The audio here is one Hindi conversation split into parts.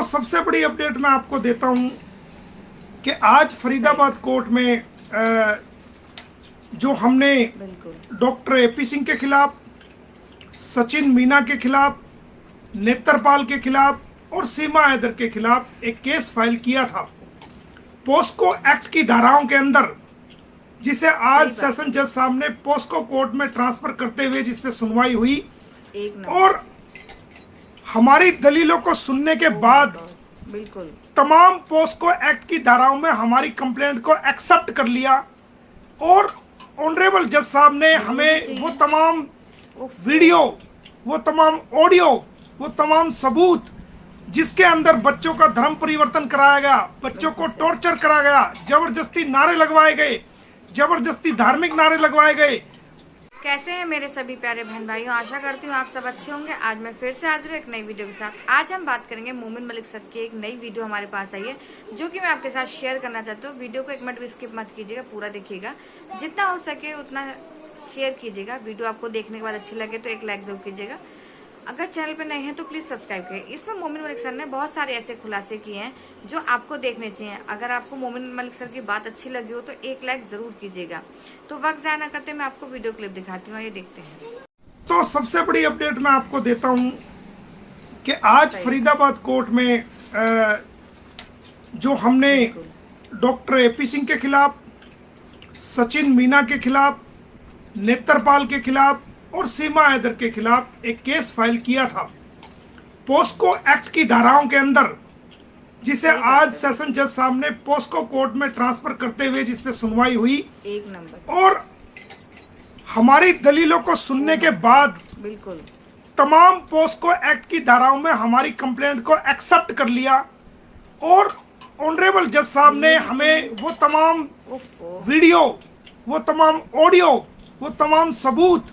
सबसे बड़ी अपडेट मैं आपको देता हूं कि आज फरीदाबाद कोर्ट में जो हमने डॉक्टर एपी सिंह के खिलाफ, सचिन मीना के खिलाफ, नेत्रपाल के खिलाफ और सीमा हैदर के खिलाफ एक केस फाइल किया था पोस्को एक्ट की धाराओं के अंदर, जिसे आज सेशन जज साहब ने पोस्को कोर्ट में ट्रांसफर करते हुए जिस पे सुनवाई हुई और हमारी दलीलों को सुनने के बाद तमाम पोस्को एक्ट की धाराओं में हमारी कंप्लेंट को एक्सेप्ट कर लिया और ऑनरेबल जज साहब ने हमें वो तमाम वीडियो, वो तमाम ऑडियो, वो तमाम सबूत जिसके अंदर बच्चों का धर्म परिवर्तन कराया गया, बच्चों को टॉर्चर कराया गया, जबरदस्ती नारे लगवाए गए, जबरदस्ती धार्मिक नारे लगवाए गए। कैसे हैं मेरे सभी प्यारे बहन भाइयों, आशा करती हूँ आप सब अच्छे होंगे। आज मैं फिर से हाजिर हूँ एक नई वीडियो के साथ। आज हम बात करेंगे मोमिन मलिक सर की एक नई वीडियो हमारे पास आई है जो कि मैं आपके साथ शेयर करना चाहती हूँ। वीडियो को एक मिनट भी स्किप मत कीजिएगा, पूरा देखिएगा, जितना हो सके उतना शेयर कीजिएगा। वीडियो आपको देखने के बाद अच्छी लगे तो एक लाइक जरूर कीजिएगा। अगर चैनल पर नए हैं तो प्लीज सब्सक्राइब करें। इसमें मोमिन मलिक सर ने बहुत सारे ऐसे खुलासे किए हैं जो आपको देखने चाहिए। अगर आपको मोमिन मलिक सर की बात अच्छी लगी हो तो एक लाइक जरूर कीजिएगा। तो वक्त ज़ाया ना करते मैं आपको वीडियो क्लिप दिखाती हूँ, ये देखते हैं। तो सबसे बड़ी अपडेट मैं आपको देता हूँ कि आज फरीदाबाद कोर्ट में जो हमने डॉक्टर एपी सिंह के खिलाफ, सचिन मीना के खिलाफ, नेत्रपाल के खिलाफ और सीमा हैदर के खिलाफ एक केस फाइल किया था पोस्को एक्ट की धाराओं के अंदर, जिसे आज सेशन जज साहब ने पोस्को कोर्ट में ट्रांसफर करते हुए जिस पे सुनवाई हुई और हमारी दलीलों को सुनने के बाद तमाम पोस्को एक्ट की धाराओं में हमारी कंप्लेंट को एक्सेप्ट कर लिया और ऑनरेबल जज साहब ने हमें वो तमाम वीडियो, वो तमाम ऑडियो, वो तमाम सबूत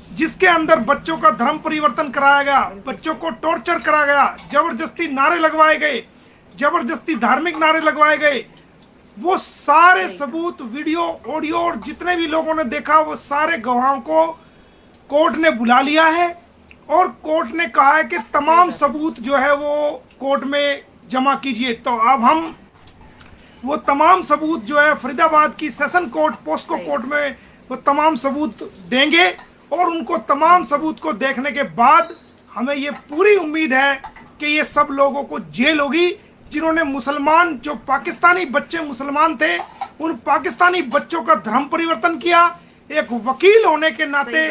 जिसके अंदर बच्चों का धर्म परिवर्तन कराया गया, बच्चों को टॉर्चर कराया गया, जबरदस्ती नारे लगवाए गए, जबरदस्ती धार्मिक नारे लगवाए गए, वो सारे सबूत, वीडियो, ऑडियो और जितने भी लोगों ने देखा वो सारे गवाहों को कोर्ट ने बुला लिया है और कोर्ट ने कहा है कि तमाम सबूत जो है वो कोर्ट में जमा कीजिए। तो अब हम वो तमाम सबूत जो है फरीदाबाद की सेशन कोर्ट, पोस्को कोर्ट में वो तमाम सबूत देंगे और उनको तमाम सबूत को देखने के बाद हमें ये पूरी उम्मीद है कि ये सब लोगों को जेल होगी जिन्होंने मुसलमान, जो पाकिस्तानी बच्चे मुसलमान थे, उन पाकिस्तानी बच्चों का धर्म परिवर्तन किया। एक वकील होने के नाते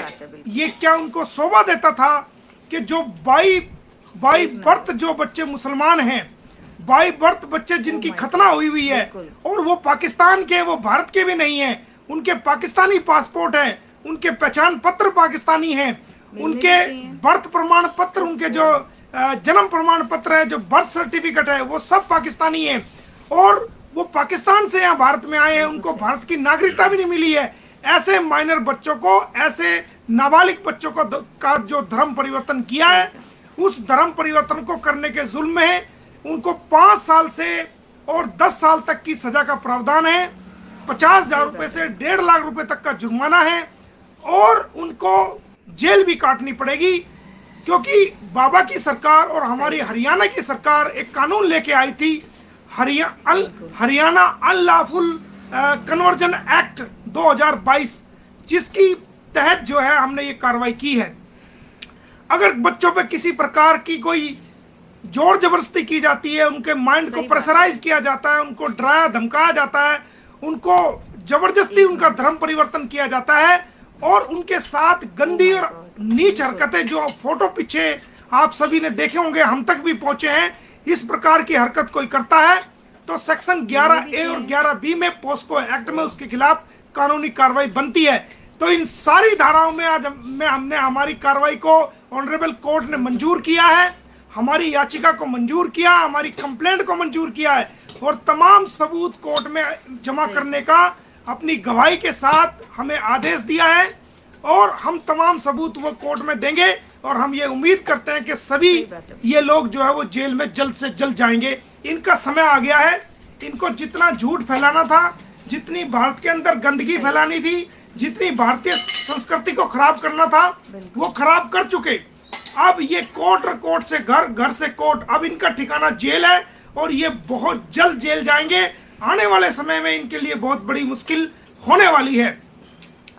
ये क्या उनको शोभा देता था कि जो बाई बर्थ जो बच्चे मुसलमान हैं, बाई बर्थ बच्चे जिनकी खतना हुई है और वो पाकिस्तान के, वो भारत के भी नहीं है, उनके पाकिस्तानी पासपोर्ट है, उनके पहचान पत्र पाकिस्तानी हैं, उनके बर्थ प्रमाण पत्र, उनके जो जन्म प्रमाण पत्र है, जो बर्थ सर्टिफिकेट है, वो सब पाकिस्तानी हैं और वो पाकिस्तान से यहाँ भारत में आए हैं, उनको भारत की नागरिकता भी नहीं मिली है। ऐसे माइनर बच्चों को, ऐसे नाबालिग बच्चों को का जो धर्म परिवर्तन किया है, उस धर्म परिवर्तन को करने के जुल्म में उनको 5 साल से और 10 साल तक की सजा का प्रावधान है, 50,000 रुपए से 1.5 लाख रुपए तक का जुर्माना है और उनको जेल भी काटनी पड़ेगी, क्योंकि बाबा की सरकार और हमारी हरियाणा की सरकार एक कानून लेके आई थी, हरियाणा अनलॉफुल कन्वर्जन एक्ट 2022, जिसकी तहत जो है हमने ये कार्रवाई की है। अगर बच्चों पे किसी प्रकार की कोई जोर जबरदस्ती की जाती है, उनके माइंड को प्रेशराइज किया जाता है, उनको डराया धमकाया जाता है, उनको जबरदस्ती उनका धर्म परिवर्तन किया जाता है और उनके साथ गंदी और नीच हरकतें, जो फोटो पीछे आप सभी ने देखे होंगे, हम तक भी पहुंचे हैं, इस प्रकार की हरकत कोई करता है तो सेक्शन 11A और 11B में पोस्को एक्ट में उसके खिलाफ कानूनी कार्रवाई बनती है। तो इन सारी धाराओं में आज हमने हमारी कार्रवाई को ऑनरेबल कोर्ट ने मंजूर किया है, हमारी याचिका को मंजूर किया, हमारी कंप्लेंट को मंजूर किया है और तमाम सबूत कोर्ट में जमा करने का अपनी गवाही के साथ हमें आदेश दिया है और हम तमाम सबूत वो कोर्ट में देंगे और हम ये उम्मीद करते हैं कि सभी ये लोग जो है वो जेल में जल्द से जल्द जाएंगे। इनका समय आ गया है, इनको जितना झूठ फैलाना था, जितनी भारत के अंदर गंदगी फैलानी थी, जितनी भारतीय संस्कृति को खराब करना था, वो खराब कर चुके अब ये कोर्ट और कोर्ट से घर, घर से कोर्ट, अब इनका ठिकाना जेल है और ये बहुत जल्द जेल जाएंगे। आने वाले समय में इनके लिए बहुत बड़ी मुश्किल होने वाली है।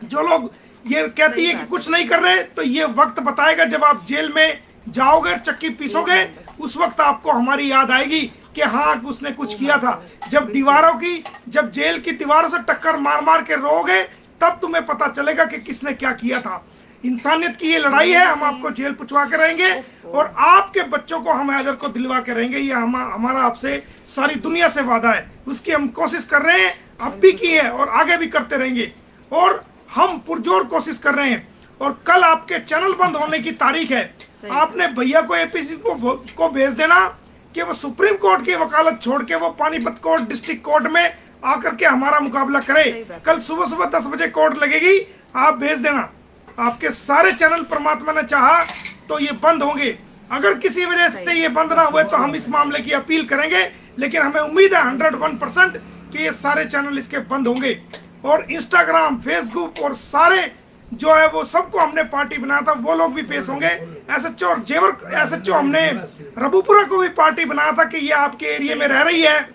जो लोग ये कहती है कि कुछ नहीं कर रहे, तो ये वक्त बताएगा जब आप जेल में जाओगे, चक्की पीसोगे, उस वक्त आपको हमारी याद आएगी कि हाँ उसने कुछ किया था। जब दीवारों की, जब जेल की दीवारों से टक्कर मार मार के रोओगे, तब तुम्हें पता चलेगा कि किसने क्या किया था। इंसानियत की ये लड़ाई है। हम आपको जेल पुछवा के रहेंगे और आपके बच्चों को हम हैदर को दिलवा के रहेंगे। ये हमारा आपसे सारी दुनिया से वादा है, उसकी हम कोशिश कर रहे हैं, अब भी की है और आगे भी करते रहेंगे और हम पुरजोर कोशिश कर रहे हैं। और कल आपके चैनल बंद होने की तारीख है। आपने भैया को एपीसी को भेज देना कि वो सुप्रीम कोर्ट की वकालत छोड़ के वो पानीपत कोर्ट, डिस्ट्रिक्ट कोर्ट में आकर के हमारा मुकाबला करे। कल सुबह सुबह 10 बजे कोर्ट लगेगी, आप भेज देना। आपके सारे चैनल परमात्मा ने चाहा तो ये बंद होंगे। अगर किसी वजह से ये बंद ना हुए तो हम इस मामले की अपील करेंगे, लेकिन हमें उम्मीद है 101% कि ये सारे चैनल इसके बंद होंगे। और इंस्टाग्राम, फेसबुक और सारे जो है वो सबको हमने पार्टी बनाया था, वो लोग भी पेश होंगे। एसएचओ और जेवर एसएचओ हमने रबूपुरा को भी पार्टी बनाया था कि ये आपके एरिया में रह रही है,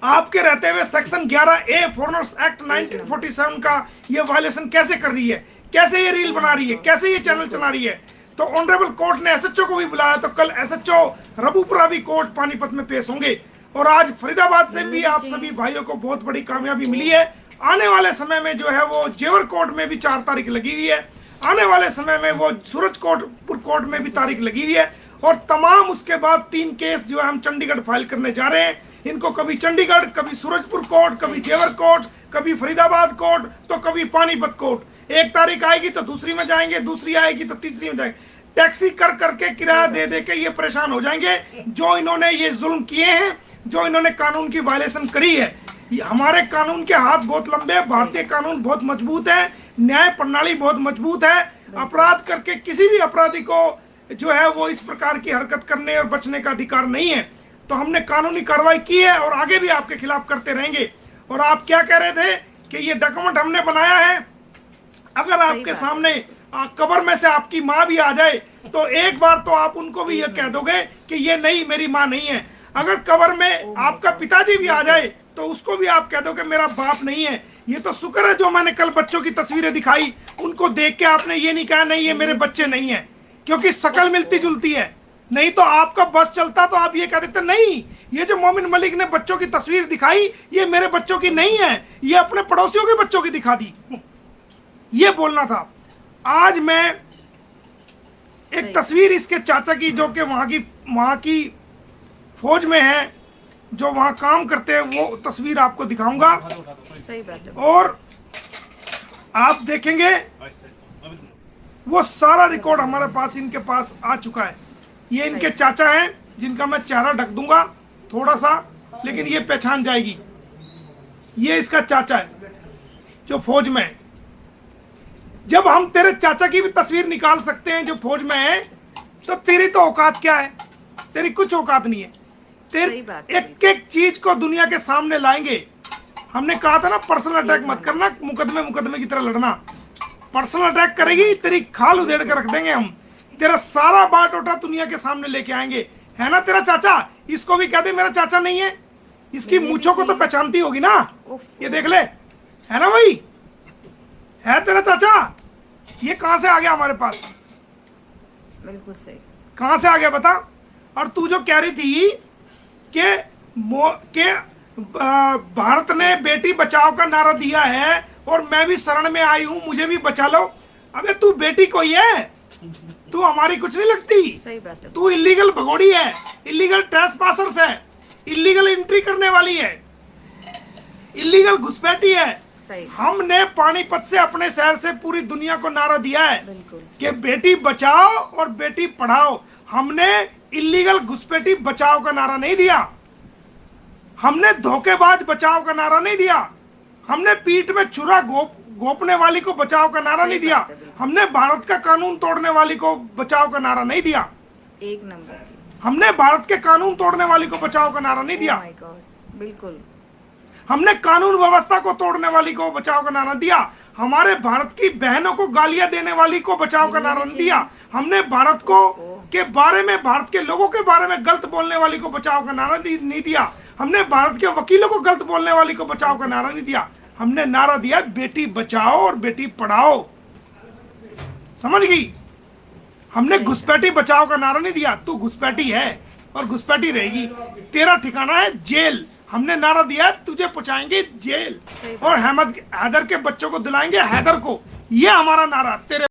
आपके रहते हुए सेक्शन 11A फॉरेनर्स एक्ट 1947 का ये वायलेशन कैसे कर रही है, कैसे ये रील बना रही है, कैसे ये चैनल चला रही है। तो ऑनरेबल कोर्ट ने एसएचओ को भी बुलाया, तो कल एसएचओ रबूपुरा भी कोर्ट पानीपत में पेश होंगे। और आज फरीदाबाद से भी आप सभी भाइयों को बहुत बड़ी कामयाबी मिली है। आने वाले समय में जो है वो जेवर कोर्ट में भी 4 तारीख लगी हुई है। आने वाले समय में वो सूरजपुर कोर्ट में भी तारीख लगी हुई है। और तमाम उसके बाद 3 केस जो है हम चंडीगढ़ फाइल करने जा रहे हैं। इनको कभी चंडीगढ़, कभी सूरजपुर कोर्ट, कभी जेवर कोर्ट, कभी फरीदाबाद कोर्ट, तो कभी पानीपत कोर्ट। 1 तारीख आएगी तो दूसरी में जाएंगे, दूसरी आएगी तो तीसरी में जाएंगे। टैक्सी कर करके, किराया दे दे के ये परेशान हो जाएंगे। जो इन्होंने ये जुल्म किए हैं, जो इन्होंने कानून की वायलेशन करी है। हमारे कानून के हाथ बहुत लंबे हैं, भारतीय कानून बहुत मजबूत है, न्याय प्रणाली बहुत मजबूत है। अपराध करके किसी भी अपराधी को जो है वो इस प्रकार की हरकत करने और बचने का अधिकार नहीं है। तो हमने कानूनी कार्रवाई की है और आगे भी आपके खिलाफ करते रहेंगे। और आप क्या कह रहे थे कि ये डॉक्यूमेंट हमने बनाया है, अगर आपके सामने कब्र में से आपकी माँ भी आ जाए तो एक बार तो आप उनको भी ये कह दोगे कि ये नहीं, मेरी माँ नहीं है। अगर कब्र में आपका पिताजी भी आ जाए तो उसको भी आप कह दो कि मेरा बाप नहीं है। ये तो शुक्र है जो मैंने कल बच्चों की तस्वीरें दिखाई, उनको देख के आपने ये नहीं कहा नहीं ये मेरे बच्चे नहीं है, क्योंकि शक्ल मिलती जुलती है। नहीं तो आपका बस चलता तो आप ये कह देते नहीं, ये जो मोमिन मलिक ने बच्चों की तस्वीर दिखाई ये मेरे बच्चों की नहीं है, ये अपने पड़ोसियों के बच्चों की दिखा दी, ये बोलना था। आज मैं एक तस्वीर इसके चाचा की, जो कि वहां की फौज में है, जो वहां काम करते हैं, वो तस्वीर आपको दिखाऊंगा। सही बात है। और आप देखेंगे वो सारा रिकॉर्ड हमारे पास, इनके पास आ चुका है। ये इनके चाचा हैं, जिनका मैं चेहरा ढक दूंगा थोड़ा सा, लेकिन ये पहचान जाएगी। ये इसका चाचा है जो फौज में है। जब हम तेरे चाचा की भी तस्वीर निकाल सकते हैं जो फौज में है, तो तेरी तो औकात क्या है? तेरी कुछ औकात नहीं है। एक एक चीज को दुनिया के सामने लाएंगे। हमने कहा था ना पर्सनल अटैक मत करना, मुकदमे की तरह लड़ना। पर्सनल अटैक करेगी तेरी खाल उधेड़ कर रख देंगे हम, तेरा सारा बाटोटा दुनिया के सामने लेके आएंगे। है ना तेरा चाचा? इसको भी कह दे मेरा चाचा नहीं है। इसकी मूंछों को तो पहचानती होगी ना, ये देख ले, है ना भाई? है तेरा चाचा? ये कहां से आ गया हमारे पास? बिल्कुल सही। कहां से आ गया बता? और तू जो कह रही थी कि भारत ने बेटी बचाओ का नारा दिया है और मैं भी शरण में आई हूं, मुझे भी बचा लो। अबे तू बेटी कोई है? तू हमारी कुछ नहीं लगती। सही बात है। तू इलीगल भगोड़ी है, इलीगल ट्रेसपासर्स है, इलीगल एंट्री करने वाली है, इलीगल घुसपैठी है। सही। हमने पानीपत से, अपने शहर से पूरी दुनिया को नारा दिया है बिल्कुल कि बेटी बचाओ और बेटी पढ़ाओ। हमने इलीगल घुसपैठी बचाओ का नारा नहीं दिया, हमने धोखेबाज बचाओ का नारा नहीं दिया, हमने पीठ में छुरा घोंपने वाली को बचाओ का नारा नहीं दिया, हमने भारत का कानून तोड़ने वाली को बचाओ का नारा नहीं दिया। एक नंबर। हमने भारत के कानून तोड़ने वाली को बचाओ का नारा नहीं दिया। माय गॉड, बिल्कुल। हमने कानून व्यवस्था को तोड़ने वाली को बचाओ का नारा दिया। हमारे भारत की बहनों को गालियां देने वाली को बचाव का नारा नहीं दिया। हमने भारत को के बारे में, भारत के लोगों के बारे में गलत बोलने वाली को बचाव का नारा नहीं दिया। हमने भारत के वकीलों को गलत बोलने वाली को बचाव का नारा नहीं दिया। हमने नारा दिया बेटी बचाओ और बेटी पढ़ाओ। समझ गई? हमने घुसपैठी बचाओ का नारा नहीं दिया। तू घुसपैठी है और घुसपैठी रहेगी, तेरा ठिकाना है जेल। हमने नारा दिया तुझे पहुंचाएंगे जेल और हैदर के बच्चों को दिलाएंगे हैदर को। ये हमारा नारा। तेरे